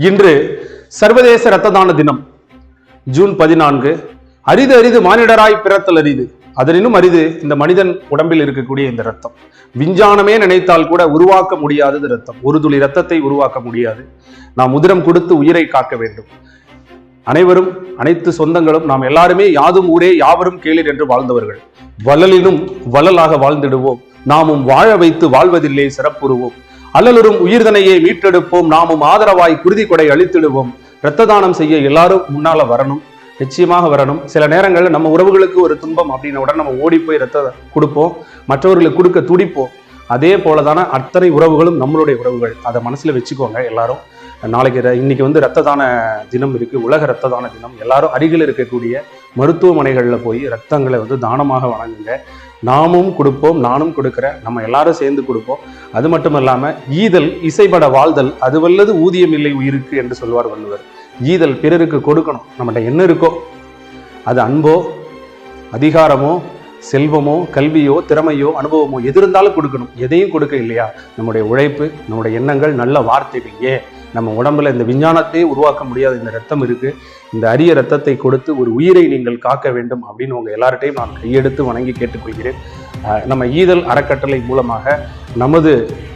இன்று சர்வதேச இரத்த தான தினம். ஜூன் 14. அரிது அரிது மானிடராய் பிறத்தல் அரிது, அதனினும் அரிது இந்த மனிதன் உடம்பில் இருக்கக்கூடிய இந்த ரத்தம். விஞ்ஞானமே நினைத்தால் கூட உருவாக்க முடியாதது ரத்தம். ஒரு துளி ரத்தத்தை உருவாக்க முடியாது. நாம் உதிரம் கொடுத்து உயிரை காக்க வேண்டும். அனைவரும், அனைத்து சொந்தங்களும், நாம் எல்லாருமே யாதும் ஊரே யாவரும் கேளீர் என்று வாழ்ந்தவர்கள். வள்ளலினும் வள்ளலாக வாழ்ந்திடுவோம். நாமும் வாழ வைத்து வாழ்வதில்லை சிறப்புறுவோம். அல்லலரும் உயிர்தனையை மீட்டெடுப்போம். நாமும் ஆதரவாய் குருதி கொடை அளித்திடுவோம். இரத்த தானம் செய்ய எல்லாரும் முன்னால வரணும், நிச்சயமாக வரணும். சில நேரங்களில் நம்ம உறவுகளுக்கு ஒரு துன்பம் அப்படின்ன உடனே நம்ம ஓடி போய் ரத்த கொடுப்போம், மற்றவர்களுக்கு கொடுக்க துடிப்போம். அதே போலதான அத்தனை உறவுகளும் நம்மளுடைய உறவுகள். அதை மனசுல வச்சுக்கோங்க எல்லாரும். இன்னைக்கு ரத்த தான தினம் இருக்கு, உலக ரத்த தான தினம். எல்லாரும் அருகில் இருக்கக்கூடிய மருத்துவமனைகளில் போய் ரத்தங்களை தானமாக வழங்குங்க. நாமும் கொடுப்போம், நானும் கொடுக்கிறேன், நம்ம எல்லாரும் சேர்ந்து கொடுப்போம். அது மட்டும் இல்லாம ஈதல் இசைப்பட வாழ்தல், அது வல்லது ஊதியம் இல்லை உயிருக்கு என்று சொல்வார் வள்ளுவர். ஈதல் பிறருக்கு கொடுக்கணும். நம்மகிட்ட என்ன இருக்கோ, அது அன்போ, அதிகாரமோ, செல்வமோ, கல்வியோ, திறமையோ, அனுபவமோ எது இருந்தாலும் கொடுக்கணும். எதையும் கொடுக்க இல்லையா, நம்முடைய உழைப்பு, நம்முடைய எண்ணங்கள், நல்ல வார்த்தைகள். ஏன் நம்ம உடம்புல இந்த விஞ்ஞானத்தையே உருவாக்க முடியாத இந்த ரத்தம் இருக்கு. இந்த அரிய ரத்தத்தை கொடுத்து ஒரு உயிரை நீங்கள் காக்க வேண்டும் அப்படின்னு உங்க எல்லார்ட்டையும் நான் கையெடுத்து வணங்கி கேட்டுக்கொள்கிறேன். நம்ம ஈதல் அறக்கட்டளை மூலமாக நமது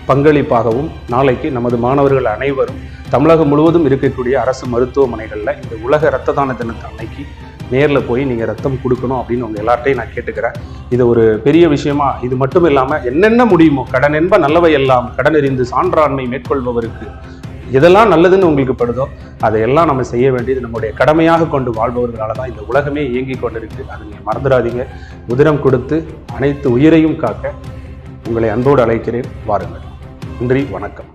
பங்களிப்பாகவும் நாளைக்கு நமது மாணவர்கள் அனைவரும் தமிழகம் முழுவதும் இருக்கக்கூடிய அரசு மருத்துவமனைகளில் இந்த உலக இரத்த தான தினத்து அன்னைக்கு நேரில் போய் நீங்கள் ரத்தம் கொடுக்கணும் அப்படின்னு உங்கள் எல்லார்ட்டையும் நான் கேட்டுக்கிறேன். இது ஒரு பெரிய விஷயமா. இது மட்டும் இல்லாமல் என்னென்ன முடியுமோ, கடன் என்ப நல்லவை எல்லாம் கடனெறிந்து சான்றாண்மை மேற்கொள்பவருக்கு எதெல்லாம் நல்லதுன்னு உங்களுக்கு படுதோ அதையெல்லாம் நம்ம செய்ய வேண்டியது நம்முடைய கடமையாக கொண்டு வாழ்பவர்களால தான் இந்த உலகமே இயங்கி கொண்டிருக்கு. அதை நீங்கள் மறந்துடாதீங்க. உதிரம் கொடுத்து அனைத்து உயிரையும் காக்க உங்களை அன்போடு அழைக்கிறேன். வாருங்கள். நன்றி, வணக்கம்.